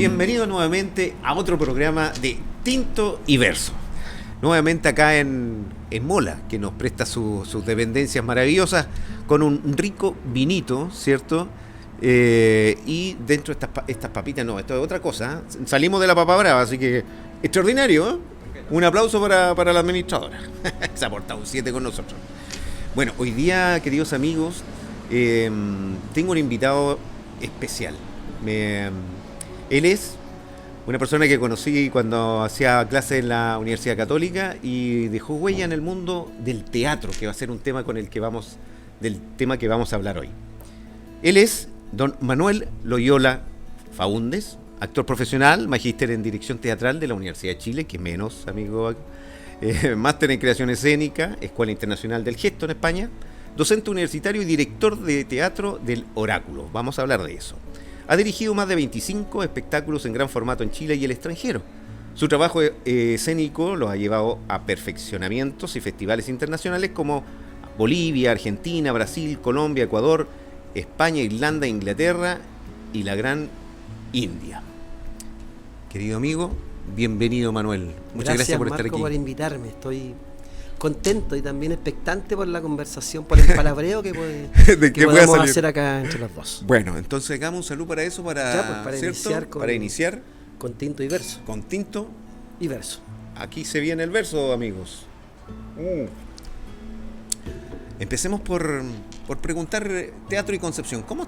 Bienvenido nuevamente a otro programa de Tinto y Verso. Nuevamente acá en Mola, que nos presta sus dependencias maravillosas con un rico vinito, ¿cierto? Y dentro de estas papitas, no, esto es otra cosa, ¿eh? Salimos de la papa brava, así que extraordinario, ¿eh? Un aplauso para la administradora. Se ha portado un 7 con nosotros. Bueno, hoy día, queridos amigos, tengo un invitado especial. Él es una persona que conocí cuando hacía clases en la Universidad Católica y dejó huella en el mundo del teatro, que va a ser un tema del tema que vamos a hablar hoy. Él es don Manuel Loyola Faúndez, actor profesional, magíster en dirección teatral de la Universidad de Chile, que menos, amigo, máster en creación escénica, Escuela Internacional del Gesto en España, docente universitario y director de teatro del Oráculo. Vamos a hablar de eso. Ha dirigido más de 25 espectáculos en gran formato en Chile y el extranjero. Su trabajo escénico lo ha llevado a perfeccionamientos y festivales internacionales como Bolivia, Argentina, Brasil, Colombia, Ecuador, España, Irlanda, Inglaterra y la gran India. Querido amigo, bienvenido, Manuel. Muchas gracias por estar aquí. Gracias, Marco, por invitarme. Estoy contento y también expectante por la conversación, por el palabreo que podemos hacer acá entre los dos. Bueno, entonces hagamos un saludo para eso, para iniciar con Tinto y Verso. Con Tinto y Verso. Aquí se viene el verso, amigos. Empecemos por preguntar teatro y Concepción. ¿Cómo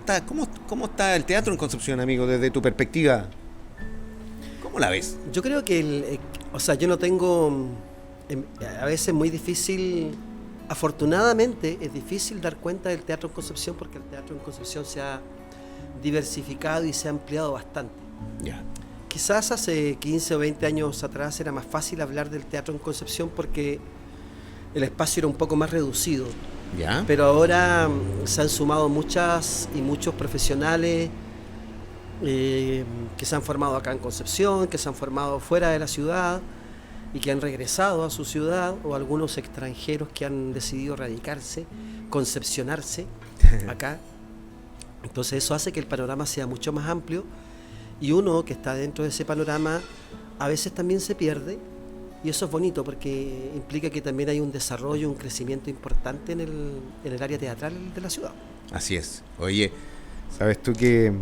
está el teatro en Concepción, amigo, desde tu perspectiva? ¿Cómo la ves? Yo creo que yo no tengo... A veces es muy difícil, afortunadamente es difícil dar cuenta del teatro en Concepción porque el teatro en Concepción se ha diversificado y se ha ampliado bastante. Yeah. Quizás hace 15 o 20 años atrás era más fácil hablar del teatro en Concepción porque el espacio era un poco más reducido. Yeah. Pero ahora se han sumado muchas y muchos profesionales que se han formado acá en Concepción, que se han formado fuera de la ciudad y que han regresado a su ciudad, o algunos extranjeros que han decidido radicarse, concepcionarse acá. Entonces eso hace que el panorama sea mucho más amplio y uno que está dentro de ese panorama a veces también se pierde, y eso es bonito porque implica que también hay un desarrollo, un crecimiento importante en el área teatral de la ciudad. Así es. Oye, ¿sabes tú que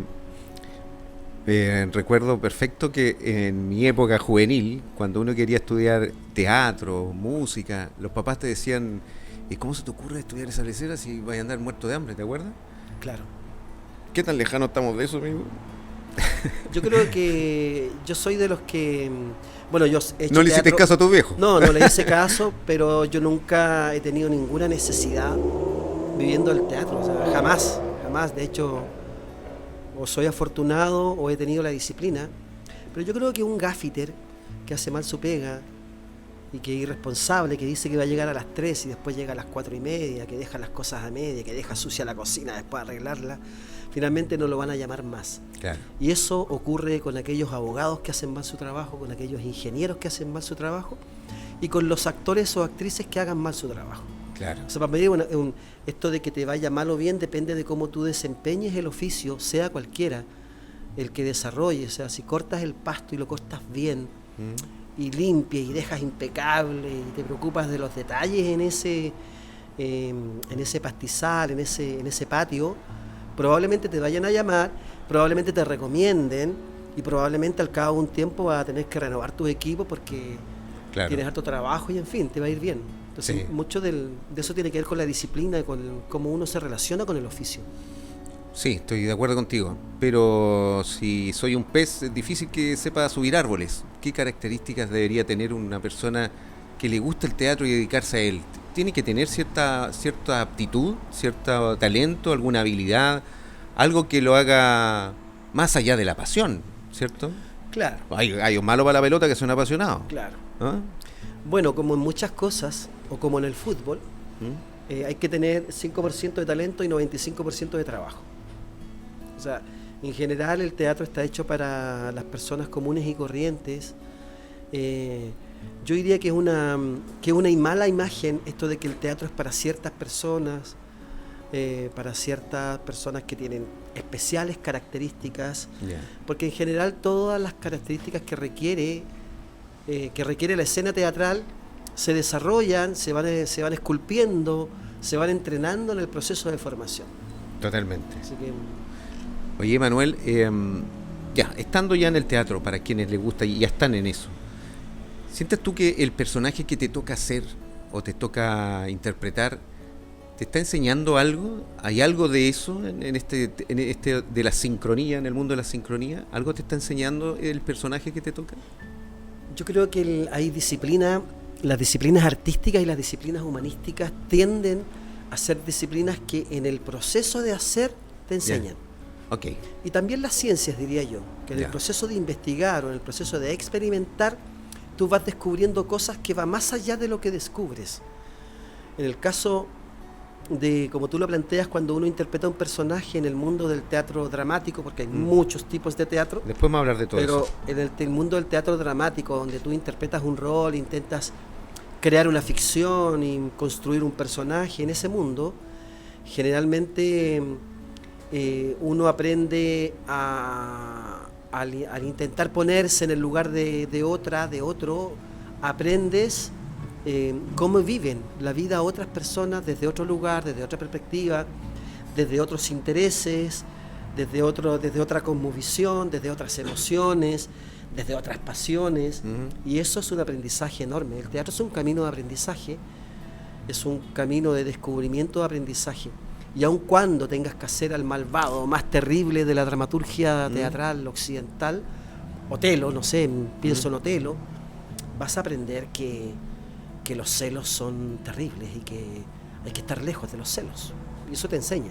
recuerdo perfecto que en mi época juvenil, cuando uno quería estudiar teatro, música, los papás te decían, ¿y cómo se te ocurre estudiar esa lecera si vas a andar muerto de hambre? ¿Te acuerdas? Claro. ¿Qué tan lejano estamos de eso, amigo? Yo creo que yo soy de los que... Bueno, yo he hecho ¿No le hiciste caso a tu viejo? No le hice caso, pero yo nunca he tenido ninguna necesidad viviendo el teatro, o sea, jamás. De hecho, o soy afortunado o he tenido la disciplina, pero yo creo que un gaffiter que hace mal su pega y que es irresponsable, que dice que va a llegar a las 3 y después llega a las 4:30, que deja las cosas a media, que deja sucia la cocina después de arreglarla, finalmente no lo van a llamar más. Claro. Y eso ocurre con aquellos abogados que hacen mal su trabajo, con aquellos ingenieros que hacen mal su trabajo y con los actores o actrices que hagan mal su trabajo. Claro. O sea, para mí esto de que te vaya mal o bien depende de cómo tú desempeñes el oficio, sea cualquiera el que desarrolle. O sea, si cortas el pasto y lo cortas bien y limpias y dejas impecable y te preocupas de los detalles en ese pastizal, en ese patio, probablemente te vayan a llamar, probablemente te recomienden y probablemente al cabo de un tiempo vas a tener que renovar tus equipos porque tienes harto trabajo y en fin, te va a ir bien. Entonces, mucho de eso tiene que ver con la disciplina y con cómo uno se relaciona con el oficio. Sí, estoy de acuerdo contigo. Pero si soy un pez, es difícil que sepa subir árboles. ¿Qué características debería tener una persona que le gusta el teatro y dedicarse a él? ¿Tiene que tener cierta aptitud, cierto talento, alguna habilidad, algo que lo haga más allá de la pasión, ¿cierto? Claro. Hay un malo para la pelota que son apasionados. Claro. ¿Ah? Bueno, como en muchas cosas, o como en el fútbol, hay que tener 5% de talento y 95% de trabajo. O sea, en general el teatro está hecho para las personas comunes y corrientes. Yo diría que es una mala imagen esto de que el teatro es para ciertas personas que tienen especiales características, Ya. porque en general todas las características que requiere la escena teatral se desarrollan, se van esculpiendo, se van entrenando en el proceso de formación. Totalmente. Así que Oye, Manuel, ya, estando ya en el teatro, para quienes les gusta y ya están en eso, ¿sientes tú que el personaje que te toca hacer o te toca interpretar te está enseñando algo? ¿Hay algo de eso en este de la sincronía, en el mundo de la sincronía? ¿Algo te está enseñando el personaje que te toca? yo creo que hay disciplina, las disciplinas artísticas y las disciplinas humanísticas tienden a ser disciplinas que en el proceso de hacer te enseñan. Ok. Y también las ciencias, diría yo, que en el proceso de investigar o en el proceso de experimentar, tú vas descubriendo cosas que van más allá de lo que descubres. En el caso de, como tú lo planteas, cuando uno interpreta un personaje en el mundo del teatro dramático, porque hay muchos tipos de teatro, Después vamos a hablar de todo pero eso. en el mundo del teatro dramático, donde tú interpretas un rol, intentas crear una ficción y construir un personaje en ese mundo, generalmente uno aprende al intentar ponerse en el lugar de otro, aprendes cómo viven la vida otras personas desde otro lugar, desde otra perspectiva, desde otros intereses, desde otra cosmovisión, desde otras emociones, desde otras pasiones. Y eso es un aprendizaje enorme. El teatro es un camino de aprendizaje, es un camino de descubrimiento de aprendizaje. Y aun cuando tengas que hacer al malvado más terrible de la dramaturgia teatral occidental, Otelo, no sé, pienso en Otelo, vas a aprender que los celos son terribles y que hay que estar lejos de los celos. Y eso te enseña.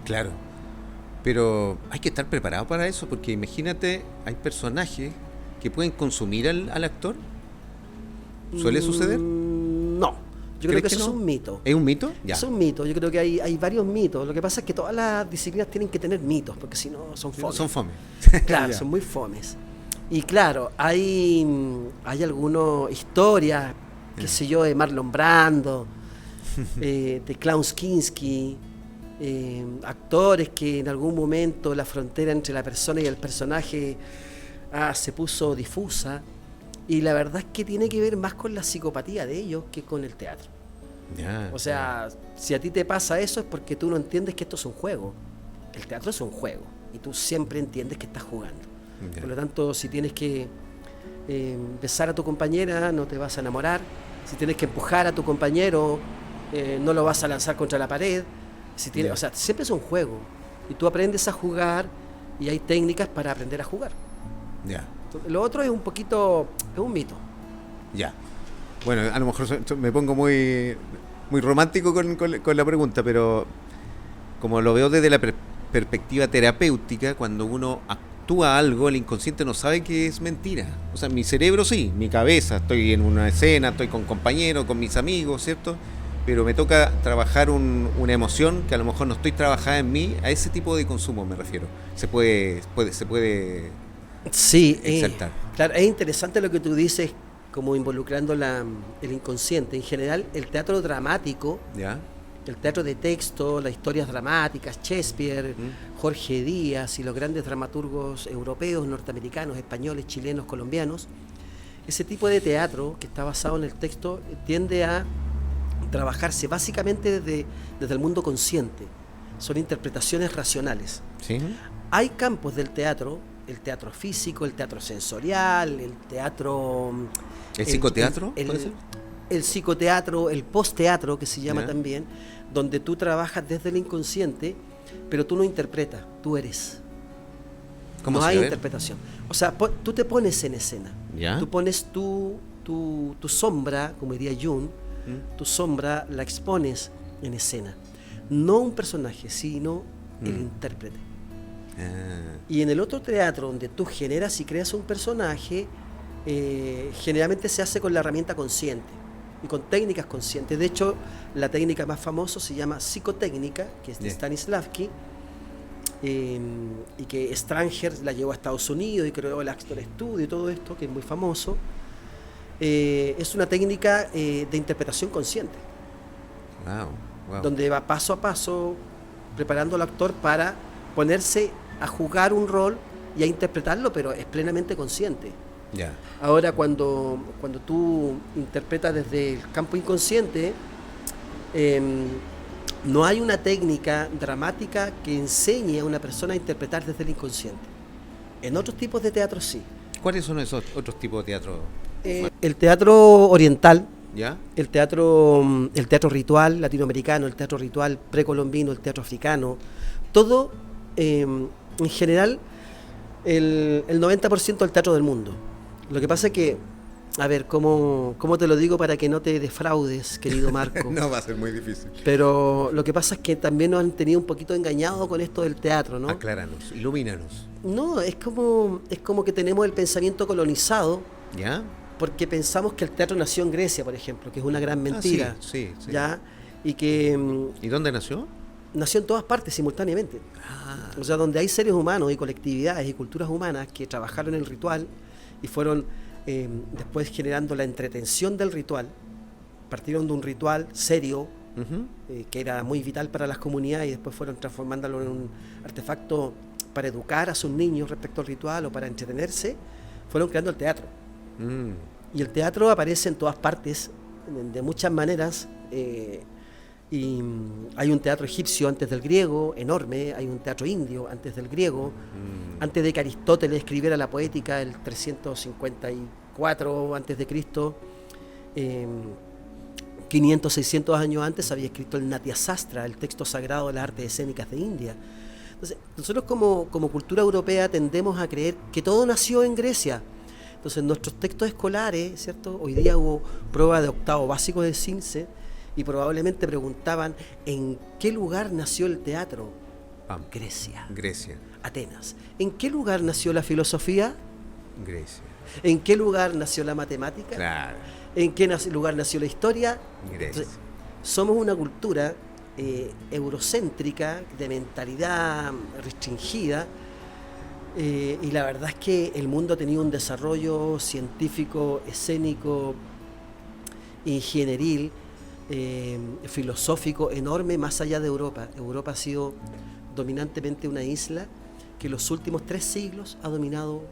Claro. Pero hay que estar preparado para eso, porque imagínate, hay personajes que pueden consumir al actor. ¿Suele suceder? No. Yo creo que eso no? es un mito. ¿Es un mito? Ya. Es un mito. Yo creo que hay varios mitos. Lo que pasa es que todas las disciplinas tienen que tener mitos, porque si no son fomes. Son fome. Claro, Ya. son muy fomes. Y claro, hay algunas historias, qué sé yo, de Marlon Brando, de Klaus Kinski, actores que en algún momento la frontera entre la persona y el personaje se puso difusa, y la verdad es que tiene que ver más con la psicopatía de ellos que con el teatro. Ya, O sea, si a ti te pasa eso es porque tú no entiendes que esto es un juego. El teatro es un juego y tú siempre entiendes que estás jugando. ya. Por lo tanto, si tienes que besar a tu compañera, no te vas a enamorar. Si tienes que empujar a tu compañero, no lo vas a lanzar contra la pared. O sea, siempre es un juego. Y tú aprendes a jugar y hay técnicas para aprender a jugar. Ya. Lo otro es un poquito, es un mito. Ya. Bueno, a lo mejor me pongo muy romántico con la pregunta, pero como lo veo desde la perspectiva terapéutica, cuando uno actúa algo, el inconsciente no sabe que es mentira. O sea, mi cerebro sí, mi cabeza, estoy en una escena, estoy con compañeros, con mis amigos, ¿cierto? Pero me toca trabajar una emoción que a lo mejor no estoy trabajada en mí, a ese tipo de consumo me refiero. Se puede Sí, exaltar. Claro, es interesante lo que tú dices, como involucrando el inconsciente. En general, el teatro dramático, ¿Ya? el teatro de texto, las historias dramáticas, Shakespeare, Jorge Díaz y los grandes dramaturgos europeos, norteamericanos, españoles, chilenos, colombianos, ese tipo de teatro que está basado en el texto tiende a trabajarse básicamente desde el mundo consciente. Son interpretaciones racionales. ¿Sí? Hay campos del teatro, el teatro físico, el teatro sensorial, el teatro... ¿El psicoteatro? ¿Puede ser? El psicoteatro, el posteatro, que se llama Ya. también, donde tú trabajas desde el inconsciente, pero tú no interpretas, tú eres. ¿Cómo No se hay ve? interpretación. O sea, tú te pones en escena. ¿Ya? Tú pones tu sombra, como diría Jung, tu sombra la expones en escena. No un personaje, sino el intérprete. Ah, Y en el otro teatro donde tú generas y creas un personaje, generalmente se hace con la herramienta consciente y con técnicas conscientes. De hecho, la técnica más famosa se llama psicotécnica, que es de Yeah. Stanislavski, y que Stranger la llevó a Estados Unidos y creó el Actor Studio y todo esto, que es muy famoso. Es una técnica de interpretación consciente, wow. donde va paso a paso preparando al actor para ponerse a jugar un rol y a interpretarlo, pero es plenamente consciente. Ya. Ahora, cuando tú interpretas desde el campo inconsciente, no hay una técnica dramática que enseñe a una persona a interpretar desde el inconsciente. En otros tipos de teatro sí. ¿Cuáles son esos otros tipos de teatro? El teatro oriental, ¿Ya? el teatro ritual latinoamericano, el teatro ritual precolombino, el teatro africano, todo, en general, el 90% del teatro del mundo. Lo que pasa es que, a ver, ¿cómo te lo digo para que no te defraudes, querido Marco? No, va a ser muy difícil. Pero lo que pasa es que también nos han tenido un poquito engañados con esto del teatro, ¿no? Acláranos, ilumínanos. No, es como que tenemos el pensamiento colonizado, ¿Ya? porque pensamos que el teatro nació en Grecia, por ejemplo, que es una gran mentira. Sí. ¿Ya? Y que ¿Y dónde nació? nació en todas partes simultáneamente. O sea, donde hay seres humanos y colectividades y culturas humanas que trabajaron el ritual y fueron después generando la entretención del ritual. Partieron de un ritual serio, que era muy vital para las comunidades, y después fueron transformándolo en un artefacto para educar a sus niños respecto al ritual o para entretenerse. Fueron creando el teatro. Y el teatro aparece en todas partes, de muchas maneras. Y hay un teatro egipcio antes del griego, enorme. Hay un teatro indio antes del griego. Antes de que Aristóteles escribiera la poética, el 354 antes de Cristo, 500, 600 años antes había escrito el Natya Sastra, el texto sagrado de las artes escénicas de India. Entonces, nosotros como cultura europea tendemos a creer que todo nació en Grecia. Entonces, nuestros textos escolares, ¿cierto? Hoy día hubo prueba de octavo básico de CINCE y probablemente preguntaban ¿en qué lugar nació el teatro? Grecia. Atenas. ¿En qué lugar nació la filosofía? Grecia. ¿En qué lugar nació la matemática? Claro. ¿En qué lugar nació la historia? Grecia. Entonces, somos una cultura eurocéntrica, de mentalidad restringida, y la verdad es que el mundo ha tenido un desarrollo científico, escénico, ingenieril, filosófico enorme más allá de Europa. Europa ha sido dominantemente una isla que en los últimos 3 siglos ha dominado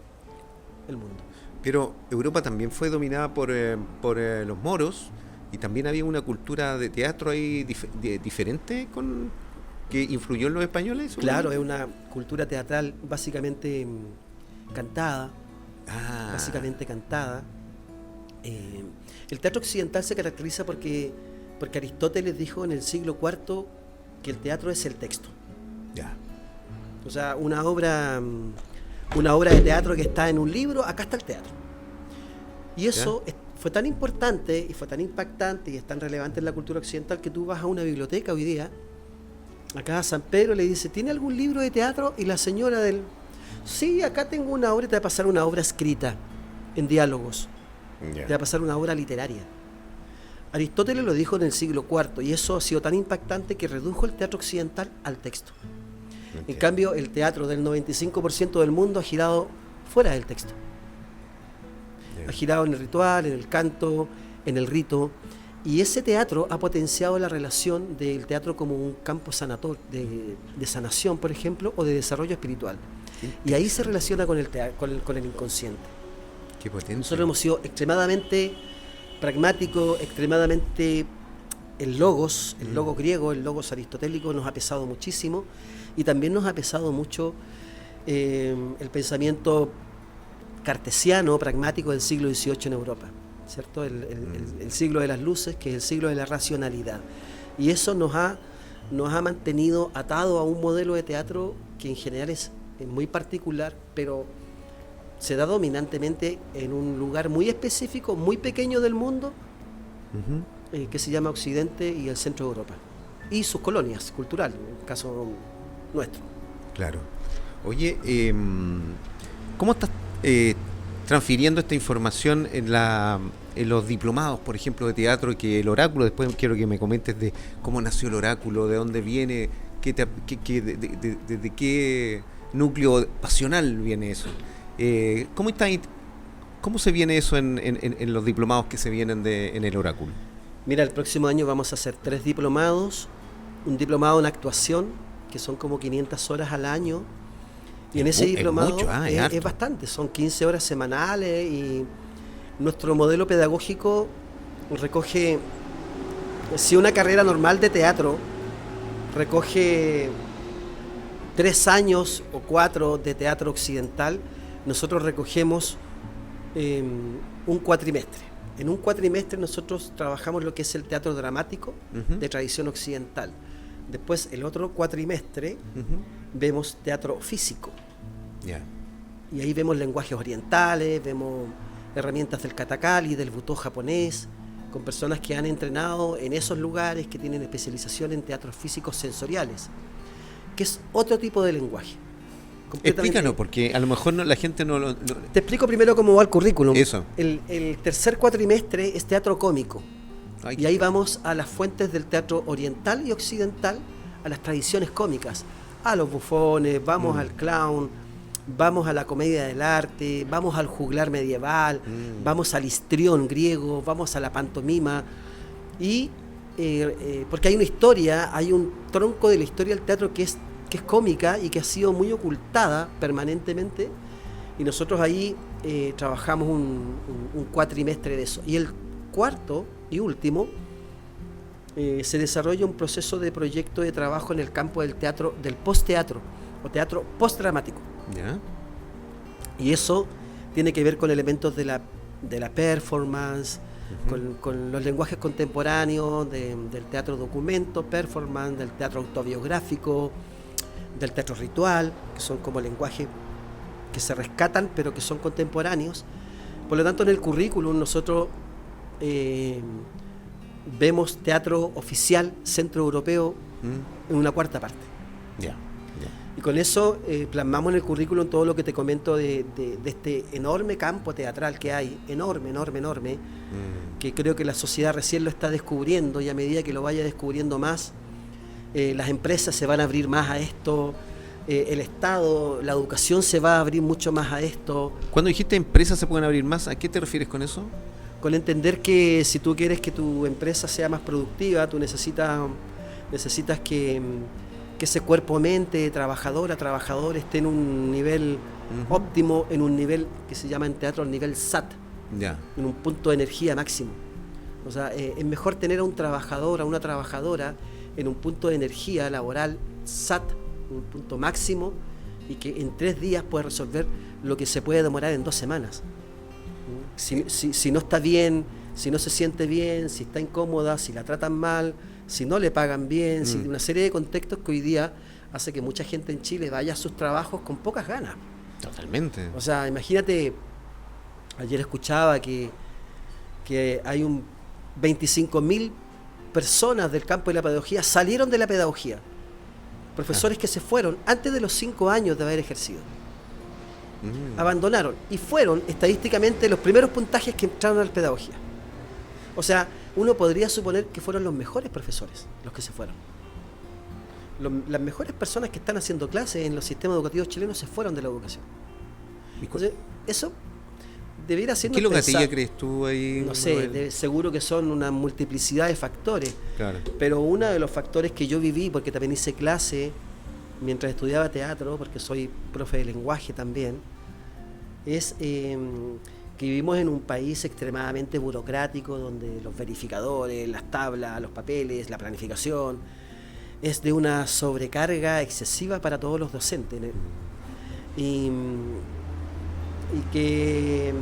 el mundo. Pero Europa también fue dominada por los moros, y también había una cultura de teatro ahí diferente que influyó en los españoles. Claro, es una cultura teatral básicamente cantada. El teatro occidental se caracteriza porque Aristóteles dijo en el siglo IV que el teatro es el texto. Ya. O sea, una obra de teatro que está en un libro, acá está el teatro. Y eso fue tan importante y fue tan impactante y es tan relevante en la cultura occidental que tú vas a una biblioteca hoy día, acá a San Pedro, le dice, ¿tiene algún libro de teatro? Y la señora sí, acá tengo una obra, y te va a pasar una obra escrita en diálogos. Te va a pasar una obra literaria. Aristóteles lo dijo en el siglo IV y eso ha sido tan impactante que redujo el teatro occidental al texto. En cambio, el teatro del 95% del mundo ha girado fuera del texto. Ha girado en el ritual, en el canto, en el rito. Y ese teatro ha potenciado la relación del teatro como un campo sanador, de sanación, por ejemplo, o de desarrollo espiritual. Y ahí se relaciona con el inconsciente. Qué potente. Nosotros hemos sido extremadamente pragmáticos, extremadamente el logos griego, el logos aristotélico nos ha pesado muchísimo, y también nos ha pesado mucho el pensamiento cartesiano, pragmático del siglo XVIII en Europa, ¿cierto? El siglo de las luces, que es el siglo de la racionalidad. Y eso nos ha mantenido atado a un modelo de teatro que en general es muy particular, pero se da dominantemente en un lugar muy específico, muy pequeño del mundo, que se llama Occidente y el centro de Europa. Y sus colonias culturales, en el caso nuestro. Claro. Oye, ¿cómo estás transfiriendo esta información en los diplomados, por ejemplo, de teatro, que el oráculo? Después quiero que me comentes de cómo nació el oráculo, de dónde viene, de qué núcleo pasional viene eso. ¿Cómo se viene eso en los diplomados que se vienen en el oráculo? Mira, el próximo año vamos a hacer 3 diplomados, un diplomado en actuación, que son como 500 horas al año. Y en ese diplomado mucho, es bastante, son 15 horas semanales y nuestro modelo pedagógico recoge, si una carrera normal de teatro recoge 3 años o 4 de teatro occidental, nosotros recogemos un cuatrimestre. En un cuatrimestre nosotros trabajamos lo que es el teatro dramático de tradición occidental. Después, el otro cuatrimestre, vemos teatro físico. Yeah. Y ahí vemos lenguajes orientales, vemos herramientas del katakali, del butó japonés, con personas que han entrenado en esos lugares, que tienen especialización en teatros físicos sensoriales, que es otro tipo de lenguaje. Explícanos, porque a lo mejor la gente no lo... Te explico primero cómo va el currículum. Eso. El tercer cuatrimestre es teatro cómico. Ay, y ahí vamos a las fuentes del teatro oriental y occidental, a las tradiciones cómicas, a los bufones, vamos al clown, vamos a la comedia del arte, vamos al juglar medieval, vamos al histrión griego, vamos a la pantomima. Y porque hay una historia, hay un tronco de la historia del teatro que es cómica y que ha sido muy ocultada permanentemente, y nosotros ahí trabajamos un cuatrimestre de eso. Y el cuarto y último, se desarrolla un proceso de proyecto de trabajo en el campo del teatro, del post-teatro o teatro post-dramático. ¿Ya? Y eso tiene que ver con elementos de la performance, con los lenguajes contemporáneos del teatro documento, performance, del teatro autobiográfico, del teatro ritual, que son como lenguajes que se rescatan pero que son contemporáneos. Por lo tanto, en el currículum nosotros vemos teatro oficial centroeuropeo en una cuarta parte. Ya. Y con eso plasmamos en el currículum todo lo que te comento de este enorme campo teatral que hay, enorme, que creo que la sociedad recién lo está descubriendo, y a medida que lo vaya descubriendo más, las empresas se van a abrir más a esto, el Estado, la educación se va a abrir mucho más a esto. Cuando dijiste empresas se pueden abrir más, ¿a qué te refieres con eso? Con entender que si tú quieres que tu empresa sea más productiva, tú necesitas que ese cuerpo-mente, trabajador esté en un nivel óptimo, en un nivel que se llama en teatro el nivel SAT, en un punto de energía máximo. O sea, es mejor tener a un trabajador, a una trabajadora en un punto de energía laboral SAT, un punto máximo, y que en 3 días puede resolver lo que se puede demorar en 2 semanas. Si no está bien, si no se siente bien, si está incómoda, si la tratan mal, si no le pagan bien, si una serie de contextos que hoy día hace que mucha gente en Chile vaya a sus trabajos con pocas ganas. Totalmente. O sea, imagínate, ayer escuchaba que hay 25.000 personas del campo de la pedagogía salieron de la pedagogía. Profesores que se fueron antes de los 5 años de haber ejercido. Abandonaron y fueron estadísticamente los primeros puntajes que entraron a la pedagogía. O sea, uno podría suponer que fueron los mejores profesores los que se fueron. Las mejores personas que están haciendo clases en los sistemas educativos chilenos se fueron de la educación. Entonces, eso debiera ser... ¿Qué lo gatilla crees tú ahí? No sé, seguro que son una multiplicidad de factores. Claro. Pero uno de los factores que yo viví, porque también hice clase mientras estudiaba teatro, porque soy profe de lenguaje también, es que vivimos en un país extremadamente burocrático, donde los verificadores, las tablas, los papeles, la planificación, es de una sobrecarga excesiva para todos los docentes. Y que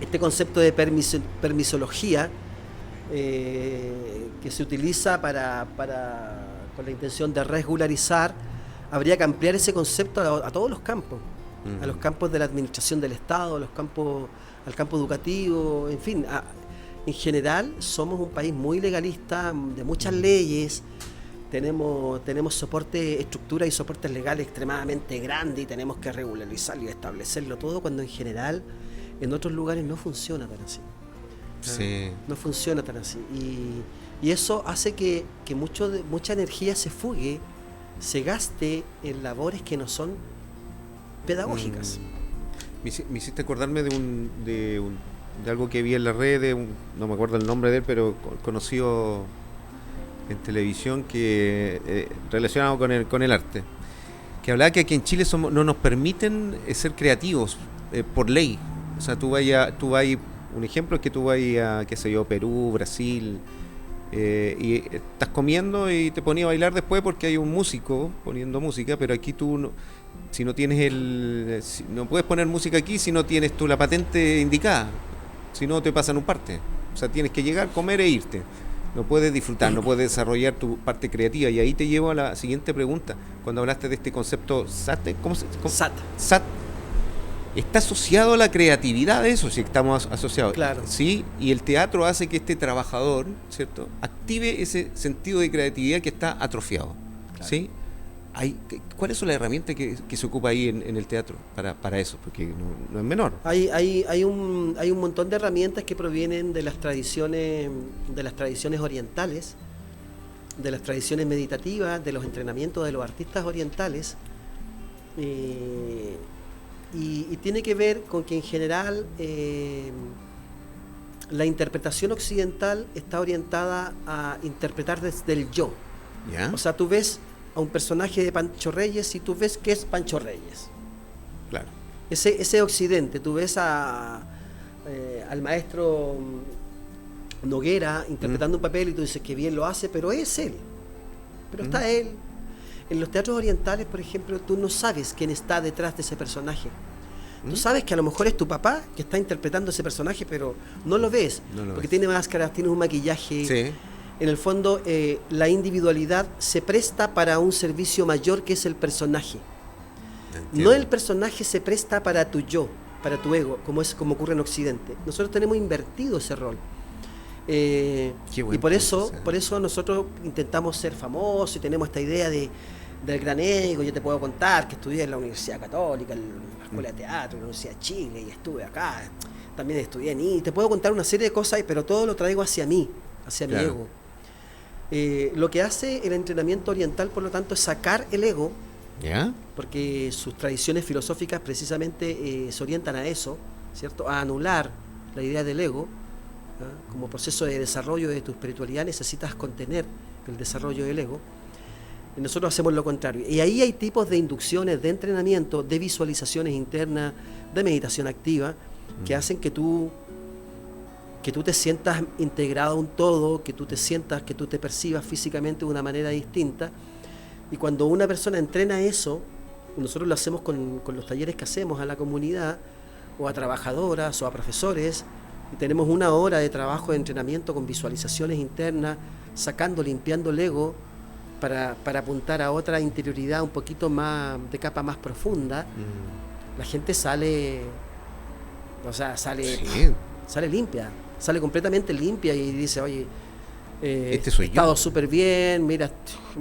este concepto de permisología que se utiliza con la intención de regularizar, habría que ampliar ese concepto a todos los campos, a los campos de la administración del Estado, al campo educativo, en fin. En general somos un país muy legalista, de muchas leyes, tenemos soporte, estructura y soportes legales extremadamente grandes, y tenemos que regularizarlo y establecerlo todo, cuando en general en otros lugares no funciona tan así. Sí. No funciona tan así. Y eso hace que mucha energía se fugue, se gaste en labores que no son pedagógicas. Me hiciste acordarme de algo que vi en la red, no me acuerdo el nombre de él, pero conocido en televisión que relacionado con el arte, que hablaba que aquí en Chile no nos permiten ser creativos por ley. O sea, tú vas, un ejemplo es que tú vas a, qué sé yo, Perú, Brasil, y estás comiendo y te ponías a bailar después porque hay un músico poniendo música, pero aquí tú no, si no tienes no puedes poner música aquí si no tienes tú la patente indicada, si no te pasan un parte. O sea, tienes que llegar, comer e irte. No puedes disfrutar, no puedes desarrollar tu parte creativa. Y ahí te llevo a la siguiente pregunta. Cuando hablaste de este concepto SAT, SAT. SAT. ¿Está asociado a la creatividad de eso? Si estamos asociados. Claro. Sí, y el teatro hace que este trabajador, ¿cierto?, active ese sentido de creatividad que está atrofiado. Claro. ¿Sí? ¿Cuáles son las herramientas que se ocupa ahí en el teatro para eso? Porque no es menor. Hay un montón de herramientas que provienen de las tradiciones orientales, de las tradiciones meditativas, de los entrenamientos de los artistas orientales, y tiene que ver con que en general la interpretación occidental está orientada a interpretar desde el yo. ¿Ya? O sea, tú ves a un personaje de Pancho Reyes y tú ves que es Pancho Reyes. Claro. Ese occidente, tú ves al maestro Noguera interpretando un papel y tú dices que bien lo hace, pero es él. Pero está él. En los teatros orientales, por ejemplo, tú no sabes quién está detrás de ese personaje. Tú sabes que a lo mejor es tu papá que está interpretando ese personaje, pero no lo ves, porque tiene máscaras, tiene un maquillaje. Sí. En el fondo, la individualidad se presta para un servicio mayor que es el personaje. Entiendo. No el personaje se presta para tu yo, para tu ego, como ocurre en Occidente. Nosotros tenemos invertido ese rol. Y por eso nosotros intentamos ser famosos y tenemos esta idea del gran ego. Yo te puedo contar que estudié en la Universidad Católica, en la Escuela de Teatro, en la Universidad de Chile, y estuve acá. También estudié y te puedo contar una serie de cosas, pero todo lo traigo hacia mí, hacia mi ego. Lo que hace el entrenamiento oriental, por lo tanto, es sacar el ego, ¿ya? Porque sus tradiciones filosóficas precisamente se orientan a eso, ¿cierto? A anular la idea del ego. Como proceso de desarrollo de tu espiritualidad necesitas contener el desarrollo del ego. Y nosotros hacemos lo contrario. Y ahí hay tipos de inducciones, de entrenamiento, de visualizaciones internas, de meditación activa, que hacen que tú te sientas integrado a un todo, que tú te percibas físicamente de una manera distinta. Y cuando una persona entrena eso, nosotros lo hacemos con los talleres que hacemos a la comunidad, o a trabajadoras, o a profesores, y tenemos una hora de trabajo de entrenamiento con visualizaciones internas, limpiando el ego, para apuntar a otra interioridad un poquito más, de capa más profunda. La gente sale limpia. Sale completamente limpia y dice, oye, he estado súper bien, mira,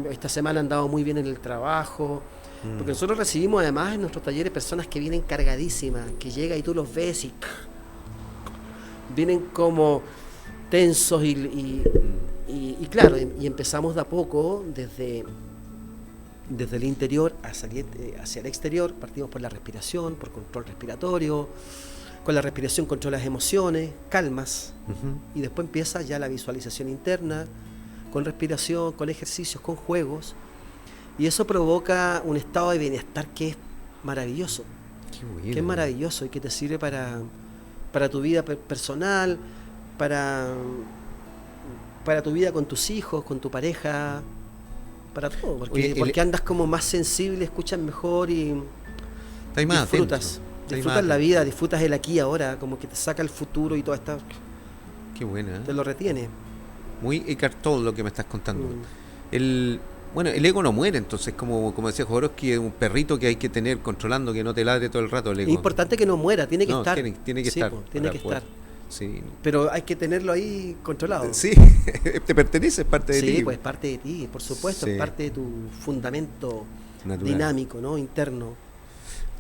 esta semana he andado muy bien en el trabajo. Porque nosotros recibimos además en nuestros talleres personas que vienen cargadísimas, que llegan y tú los ves y vienen como tensos y claro, y empezamos de a poco desde el interior hacia el exterior. Partimos por la respiración, por control respiratorio. Con la respiración controlas emociones, calmas, y después empieza ya la visualización interna, con respiración, con ejercicios, con juegos, y eso provoca un estado de bienestar que es maravilloso. Qué bueno. Que es maravilloso y que te sirve para tu vida personal, para tu vida con tus hijos, con tu pareja, para todo, porque andas como más sensible, escuchas mejor y disfrutas. Disfrutas la vida, disfrutas el aquí y ahora, como que te saca el futuro y toda esta... Qué buena. Te lo retiene. Muy Eckhart Tolle lo que me estás contando. El ego no muere, entonces, como decía Jodorowsky, es un perrito que hay que tener controlando, que no te ladre todo el rato el ego. Es importante que no muera, tiene que estar. Tiene que estar. Tiene que estar. Sí. Pero hay que tenerlo ahí controlado. Sí, te pertenece, es parte de ti. Sí, pues es parte de ti, por supuesto, es parte de tu fundamento natural, dinámico, ¿no? Interno.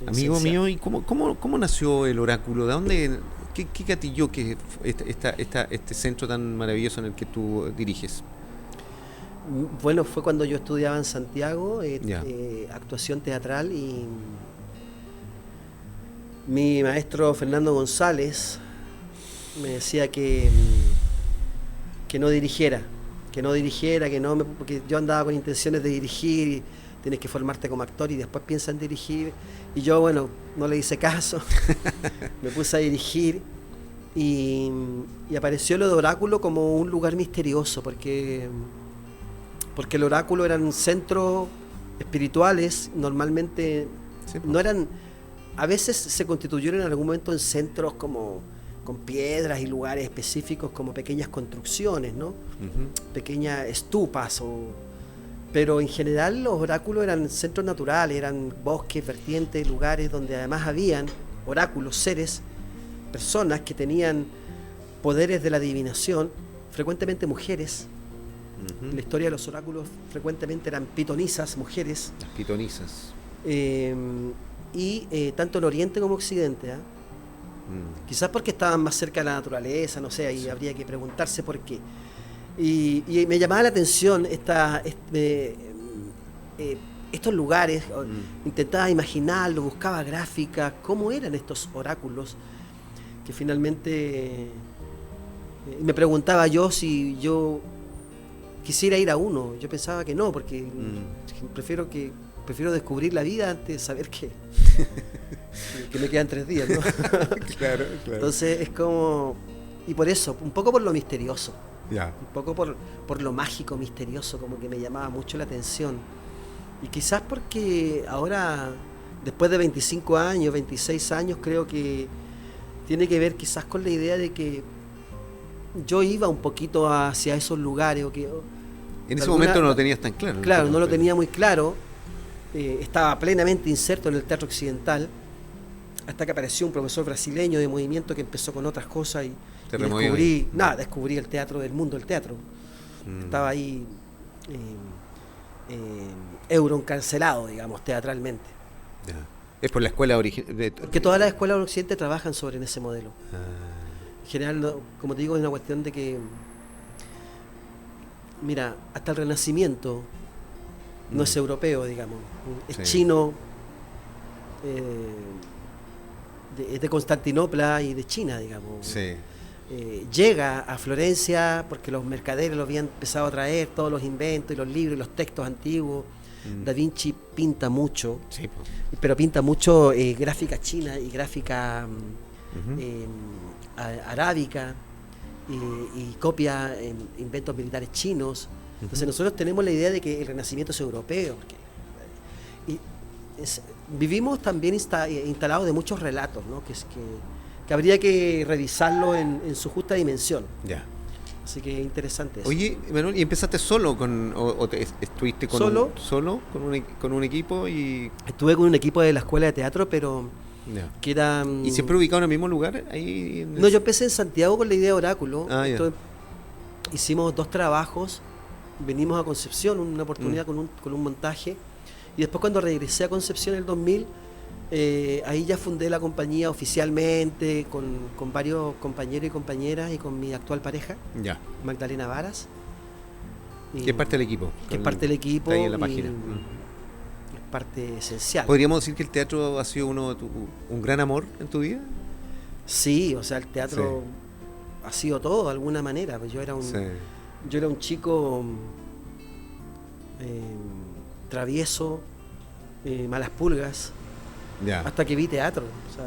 Amigo mío, ¿y cómo nació el oráculo? ¿De dónde, qué gatilló que este centro tan maravilloso en el que tú diriges? Bueno, fue cuando yo estudiaba en Santiago, actuación teatral, y mi maestro Fernando González me decía que no dirigiera, que no dirigiera, porque yo andaba con intenciones de dirigir, y tienes que formarte como actor y después piensas en dirigir. Y yo, bueno, no le hice caso, me puse a dirigir y apareció lo de Oráculo como un lugar misterioso, porque el Oráculo eran centros espirituales, normalmente Sí, po. no eran, a veces se constituyeron en algún momento en centros como con piedras y lugares específicos como pequeñas construcciones, ¿no? Ujú. Pequeñas estupas, pero en general los oráculos eran centros naturales, eran bosques, vertientes, lugares donde además habían oráculos, seres, personas que tenían poderes de la adivinación, frecuentemente mujeres. Ujú. En la historia de los oráculos frecuentemente eran pitonisas, mujeres, Las pitonizas. tanto en Oriente como Occidente, ¿ah? Mm. Quizás porque estaban más cerca de la naturaleza, no sé, ahí habría que preguntarse por qué. Y me llamaba la atención estos lugares, intentaba imaginarlo, buscaba gráficas, cómo eran estos oráculos, que finalmente me preguntaba yo si yo quisiera ir a uno. Yo pensaba que no, porque prefiero descubrir la vida antes de saber que me quedan 3 días, ¿no? Claro, claro. Entonces es como, y por eso, un poco por lo misterioso, Ya. un poco por lo mágico, misterioso, como que me llamaba mucho la atención. Y quizás porque ahora, después de 25 años, 26 años, creo que tiene que ver quizás con la idea de que yo iba un poquito hacia esos lugares. En ese momento no lo tenías tan claro. Claro, no lo tenía muy claro. Estaba plenamente inserto en el teatro occidental, hasta que apareció un profesor brasileño de movimiento que empezó con otras cosas y descubrí el teatro del mundo, el teatro. Estaba ahí euroencarcelado, digamos, teatralmente. Ya. Es por la escuela original. Porque todas las escuelas del occidente trabajan sobre en ese modelo. En general, como te digo, es una cuestión de que, mira, hasta el Renacimiento no es europeo, digamos, es Sí. chino, es de Constantinopla y de China, digamos. Sí. Llega a Florencia porque los mercaderes lo habían empezado a traer, todos los inventos y los libros y los textos antiguos. Da Vinci pinta mucho, Sí, po. pero pinta mucho gráfica china y gráfica arábica, y copia inventos militares chinos. Entonces nosotros tenemos la idea de que el Renacimiento es europeo. Vivimos también instalados de muchos relatos, ¿no? que habría que revisarlo en su justa dimensión. Ya. Así que interesante eso. Oye, Manuel, ¿y empezaste solo estuviste Solo. con un equipo y Estuve con un equipo de la escuela de teatro, pero ya. que era... ¿Y siempre ubicado en el mismo lugar? Ahí No, yo empecé en Santiago con la idea de Oráculo. Ah, ya. Entonces, hicimos 2 trabajos, venimos a Concepción, una oportunidad con un montaje, y después cuando regresé a Concepción en el 2000, ahí ya fundé la compañía oficialmente, con varios compañeros y compañeras y con mi actual pareja, Ya. Magdalena Varas. ¿Qué es parte del equipo? Que es parte del equipo. Está ahí en la y página. es parte esencial. ¿Podríamos decir que el teatro ha sido un gran amor en tu vida? Sí, o sea, el teatro ha sido todo de alguna manera. Pues yo era un chico travieso, malas pulgas, Ya. hasta que vi teatro. O sea,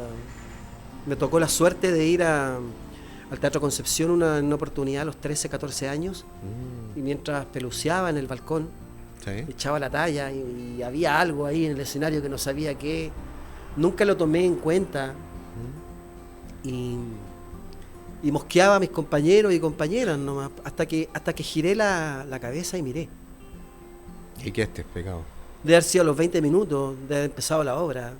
me tocó la suerte de ir al Teatro Concepción una oportunidad a los 13, 14 años, y mientras peluceaba en el balcón, Sí. echaba la talla y había algo ahí en el escenario que no sabía qué. Nunca lo tomé en cuenta. Y mosqueaba a mis compañeros y compañeras nomás, hasta que giré la cabeza y miré. ¿Y quedaste pegado? De haber sido a los 20 minutos de haber empezado la obra.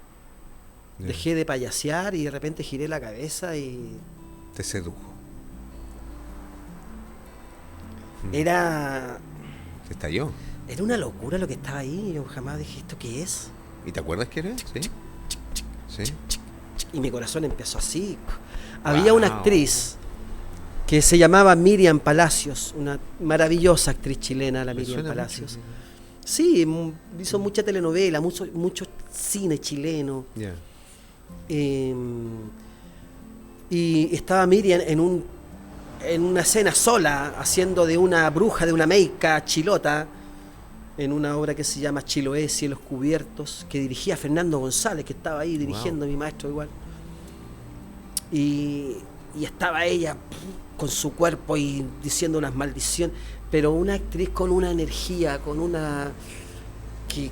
Ya. Dejé de payasear y de repente giré la cabeza y Te sedujo. era Se estalló. una locura lo que estaba ahí. Yo jamás dije, ¿esto qué es? ¿Y te acuerdas qué era? Sí. Sí. Y mi corazón empezó así. Había una actriz que se llamaba Miriam Palacios, una maravillosa actriz chilena, la Me Miriam suena Palacios. mucho. Sí, hizo mucha telenovela, mucho cine chileno. Ya. Y estaba Miriam en en una escena sola, haciendo de una bruja, de una meica chilota, en una obra que se llama Chiloé, Cielos Cubiertos, que dirigía Fernando González, que estaba ahí dirigiendo, mi maestro igual. Y estaba ella con su cuerpo y diciendo unas maldiciones, pero una actriz con una energía, con una...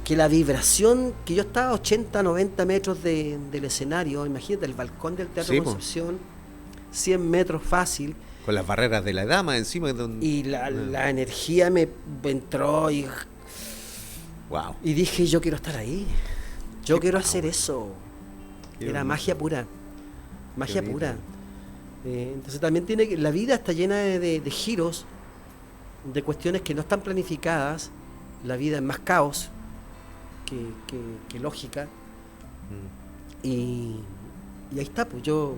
Que la vibración, que yo estaba a 80, 90 metros del escenario, imagínate, el balcón del Teatro Concepción, 100 metros fácil. Con las barreras de la edad encima. Y la energía me entró y... Wow. Y dije, yo quiero estar ahí. Yo quiero hacer eso. Era magia pura. Magia pura. Entonces también la vida está llena de giros, de cuestiones que no están planificadas. La vida es más caos que lógica. Y ahí está, pues yo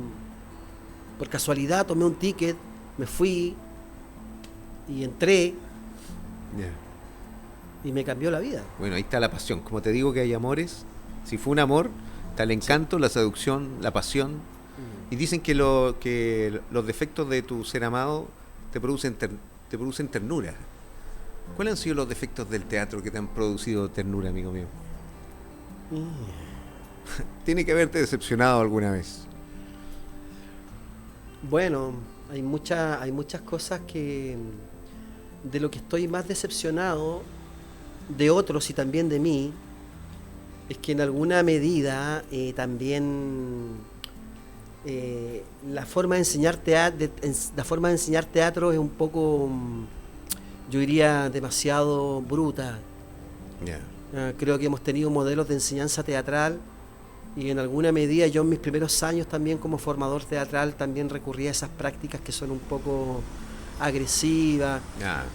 por casualidad tomé un ticket, me fui y entré. Y me cambió la vida. Bueno, ahí está la pasión. Como te digo que hay amores, si fue un amor, está el encanto, la seducción, la pasión. Y dicen que los defectos de tu ser amado te producen ternura. ¿Cuáles han sido los defectos del teatro que te han producido ternura, amigo mío? Tiene que haberte decepcionado alguna vez. Bueno, hay muchas cosas que de lo que estoy más decepcionado de otros y también de mí es que en alguna medida también la forma de enseñar teatro es un poco, yo diría, demasiado bruta. Creo que hemos tenido modelos de enseñanza teatral y en alguna medida yo en mis primeros años también como formador teatral también recurría a esas prácticas que son un poco agresivas,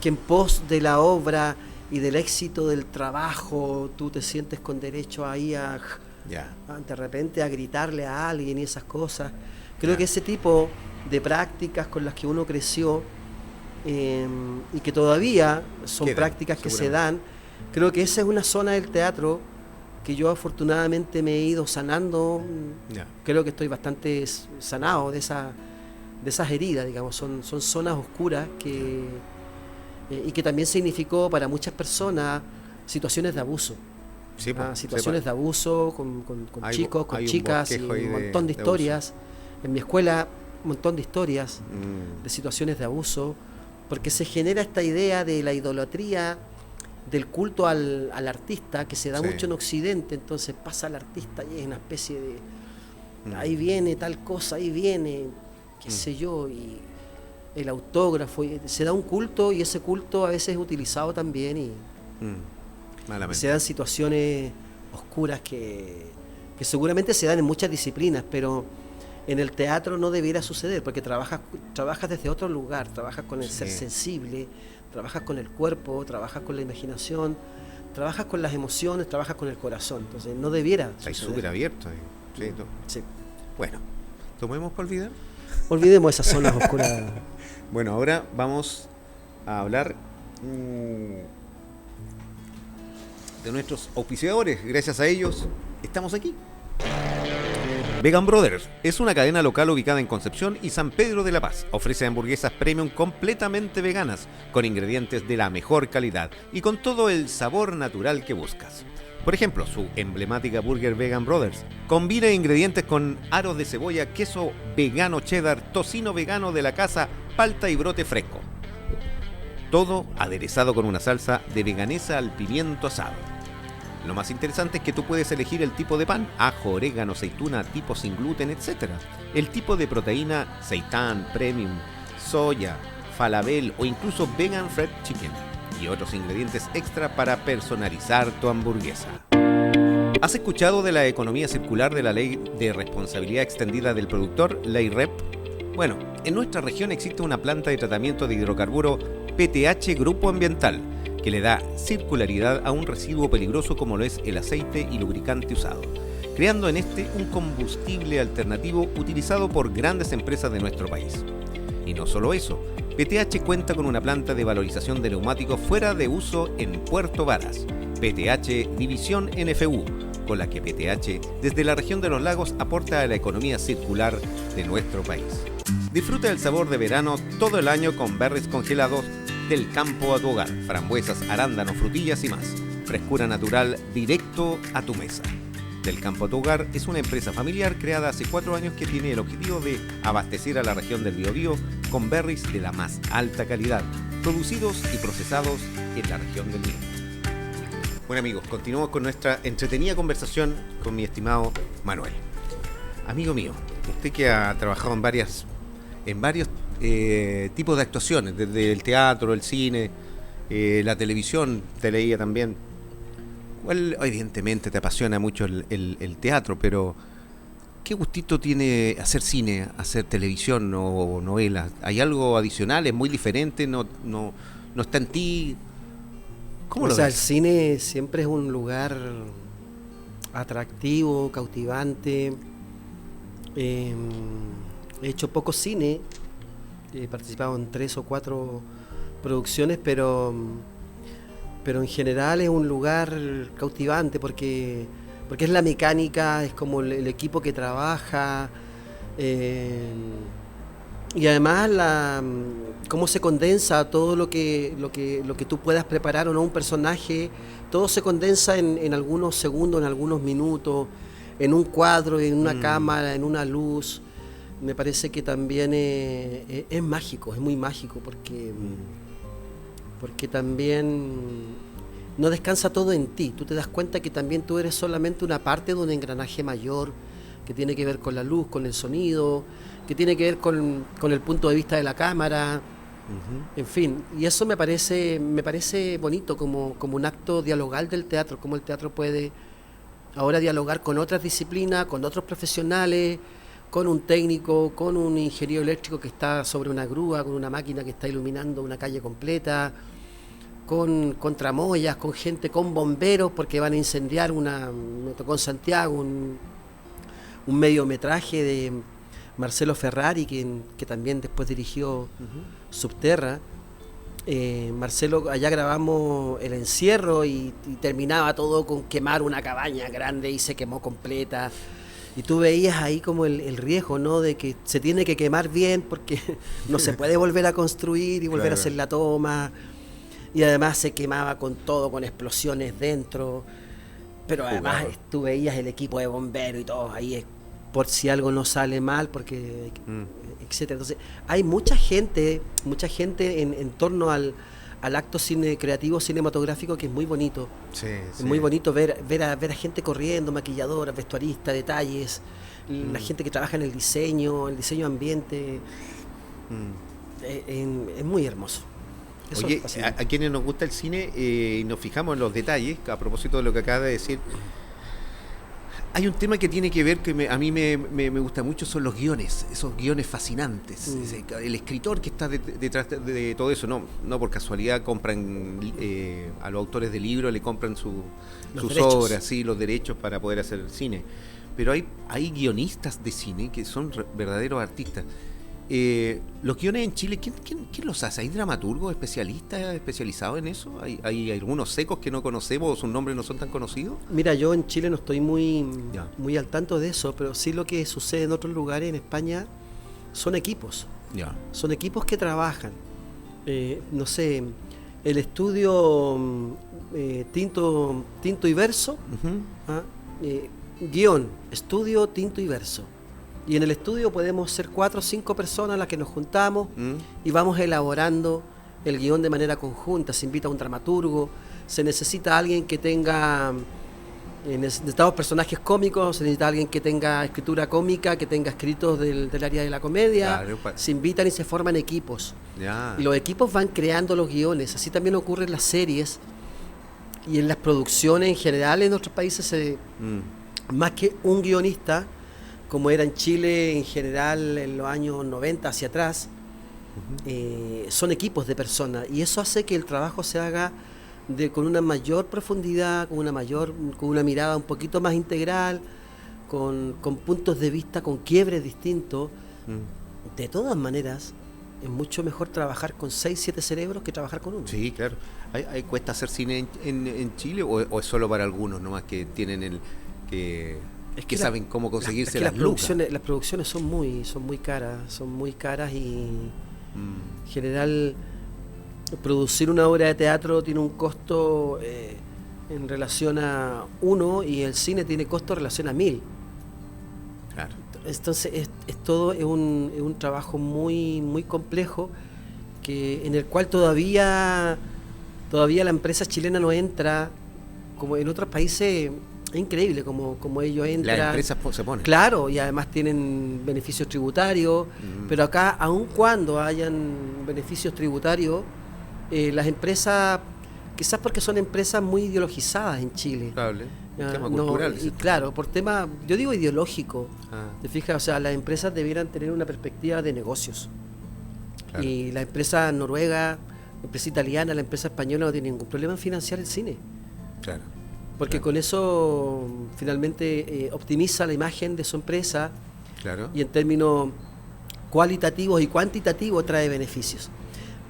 que en pos de la obra y del éxito del trabajo tú te sientes con derecho ahí de repente a gritarle a alguien y esas cosas. Creo que ese tipo de prácticas con las que uno creció y que todavía son prácticas que se dan, creo que esa es una zona del teatro que yo afortunadamente me he ido sanando. Creo que estoy bastante sanado de esas heridas, digamos. Son zonas oscuras y que también significó para muchas personas situaciones de abuso. Situaciones de abuso con chicos, con chicas, y un montón de historias. En mi escuela, un montón de historias de situaciones de abuso, porque se genera esta idea de la idolatría, del culto al artista, que se da mucho en Occidente. Entonces pasa al artista y es una especie de... ahí viene tal cosa, ahí viene, qué sé yo, y el autógrafo, y se da un culto, y ese culto a veces es utilizado también y se dan situaciones oscuras que seguramente se dan en muchas disciplinas, pero en el teatro no debiera suceder, porque trabajas desde otro lugar, trabajas con el ser sensible, trabajas con el cuerpo, trabajas con la imaginación, trabajas con las emociones, trabajas con el corazón. Entonces no debiera suceder. Está súper abierto. Sí. Bueno, ¿tomemos por olvidar? Olvidemos esas zonas oscuras. Bueno, ahora vamos a hablar de nuestros auspiciadores. Gracias a ellos estamos aquí. Vegan Brothers es una cadena local ubicada en Concepción y San Pedro de la Paz. Ofrece hamburguesas premium completamente veganas, con ingredientes de la mejor calidad y con todo el sabor natural que buscas. Por ejemplo, su emblemática Burger Vegan Brothers combina ingredientes con aros de cebolla, queso vegano cheddar, tocino vegano de la casa, palta y brote fresco. Todo aderezado con una salsa de veganesa al pimiento asado. Lo más interesante es que tú puedes elegir el tipo de pan, ajo, orégano, aceituna, tipo sin gluten, etc. El tipo de proteína, seitán, premium, soya, falafel o incluso vegan fried chicken. Y otros ingredientes extra para personalizar tu hamburguesa. ¿Has escuchado de la economía circular de la Ley de Responsabilidad Extendida del Productor, Ley REP? Bueno, en nuestra región existe una planta de tratamiento de hidrocarburo PTH Grupo Ambiental, que le da circularidad a un residuo peligroso como lo es el aceite y lubricante usado, creando en este un combustible alternativo utilizado por grandes empresas de nuestro país. Y no solo eso, PTH cuenta con una planta de valorización de neumáticos fuera de uso en Puerto Varas, PTH División NFU, con la que PTH, desde la región de los lagos, aporta a la economía circular de nuestro país. Disfruta del sabor de verano todo el año con berries congelados del campo a tu hogar, frambuesas, arándanos, frutillas y más. Frescura natural directo a tu mesa. Del Campo a tu Hogar es una empresa familiar creada hace 4 años que tiene el objetivo de abastecer a la región del Biobío con berries de la más alta calidad, producidos y procesados en la región del Biobío. Bueno amigos, continuamos con nuestra entretenida conversación con mi estimado Manuel. Amigo mío, usted que ha trabajado en varios tipos de actuaciones, desde el teatro, el cine, la televisión, te leía también. Igual, evidentemente te apasiona mucho el teatro, pero ¿qué gustito tiene hacer cine, hacer televisión o novelas? ¿Hay algo adicional? ¿Es muy diferente? ¿No está en ti? ¿Cómo lo ves? El cine siempre es un lugar atractivo, cautivante. He hecho poco cine, he participado en 3 o 4 producciones, pero en general es un lugar cautivante porque es la mecánica, es como el equipo que trabaja, y además cómo se condensa todo lo que tú puedas preparar o no un personaje, todo se condensa en algunos segundos, en algunos minutos, en un cuadro, en una cámara, en una luz. Me parece que también es mágico, es muy mágico porque también no descansa todo en ti. Tú te das cuenta que también tú eres solamente una parte de un engranaje mayor que tiene que ver con la luz, con el sonido, que tiene que ver con el punto de vista de la cámara, en fin. Y eso me parece bonito como un acto dialogal del teatro, como el teatro puede ahora dialogar con otras disciplinas, con otros profesionales, con un técnico, con un ingeniero eléctrico que está sobre una grúa, con una máquina que está iluminando una calle completa, con tramoyas, con gente, con bomberos, porque van a incendiar me tocó en Santiago un mediometraje de Marcelo Ferrari, que también después dirigió Subterra. Marcelo, allá grabamos El Encierro y terminaba todo con quemar una cabaña grande y se quemó completa. Y tú veías ahí como el riesgo, ¿no? De que se tiene que quemar bien porque no se puede volver a construir y volver a hacer la toma. Y además se quemaba con todo, con explosiones dentro. Pero además tú veías el equipo de bomberos y todos ahí por si algo no sale mal, porque etcétera. Entonces hay mucha gente en torno al acto creativo cinematográfico, que es muy bonito. Sí. Es muy bonito ver a gente corriendo, maquilladoras, vestuaristas, detalles, la gente que trabaja en el diseño ambiente. Es muy hermoso. Eso. Oye, a quienes nos gusta el cine y nos fijamos en los detalles, a propósito de lo que acaba de decir, hay un tema que tiene que ver, que a mí me gusta mucho, son los guiones, esos guiones fascinantes. El escritor que está detrás de todo eso, no por casualidad compran a los autores de libros, le compran sus obras, sí, los derechos para poder hacer el cine. Pero hay guionistas de cine que son verdaderos artistas. Los guiones en Chile, ¿quién los hace? ¿Hay dramaturgos especializados en eso? ¿Hay algunos secos que no conocemos o sus nombres no son tan conocidos? Mira, yo en Chile no estoy muy al tanto de eso, pero sí lo que sucede en otros lugares en España son equipos. Son equipos que trabajan. No sé, el estudio Tinto y Verso, guión, estudio Tinto y Verso. Y en el estudio podemos ser 4 o 5 personas las que nos juntamos y vamos elaborando el guión de manera conjunta. Se invita a un dramaturgo, se necesita alguien que tenga, necesitamos personajes cómicos, se necesita alguien que tenga escritura cómica, que tenga escritos del área de la comedia. Claro, se invitan y se forman equipos. Y los equipos van creando los guiones. Así también ocurre en las series y en las producciones en general en otros países. Más que un guionista, como era en Chile en general en los años 90 hacia atrás, son equipos de personas, y eso hace que el trabajo se haga con una mayor profundidad, con una mirada un poquito más integral, con puntos de vista, con quiebres distintos. De todas maneras, es mucho mejor trabajar con 6, 7 cerebros que trabajar con uno. Sí, claro. ¿Cuesta hacer cine en Chile o es solo para algunos nomás que tienen que saben cómo conseguirse las lucas. las producciones son muy caras y en general producir una obra de teatro tiene un costo en relación a 1 y el cine tiene costo en relación a 1000. Claro. Entonces es un trabajo muy complejo en el cual todavía la empresa chilena no entra, como en otros países es increíble como ellos entran. Las empresas se ponen. Claro, y además tienen beneficios tributarios, pero acá, aun cuando hayan beneficios tributarios, las empresas, quizás porque son empresas muy ideologizadas en Chile. Claro, tema cultural. Y claro, por tema, yo digo ideológico. Ah. ¿Te fijas? O sea, las empresas debieran tener una perspectiva de negocios. Claro. Y la empresa noruega, la empresa italiana, la empresa española no tiene ningún problema en financiar el cine. Claro. Porque con eso finalmente optimiza la imagen de su empresa. Claro. Y en términos cualitativos y cuantitativos trae beneficios.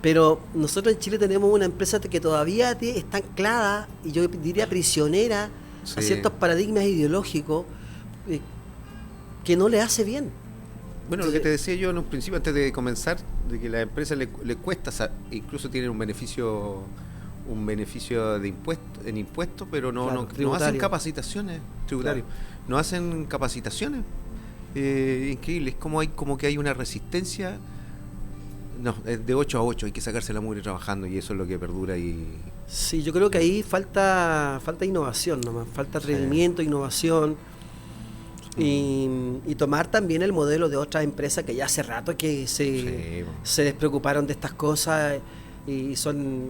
Pero nosotros en Chile tenemos una empresa que todavía está anclada, y yo diría prisionera, a ciertos paradigmas ideológicos que no le hace bien. Bueno, lo que te decía yo en un principio, antes de comenzar, de que a la empresa le cuesta, incluso tienen un beneficio de impuestos, pero no hacen capacitaciones tributarias. Claro. No hacen capacitaciones. Increíble, es como que hay una resistencia. No, es de 8 a 8, hay que sacarse la mugre trabajando, y eso es lo que perdura. Sí, yo creo que ahí falta innovación nomás, falta atrevimiento, innovación. Y tomar también el modelo de otras empresas que ya hace rato que se despreocuparon de estas cosas y son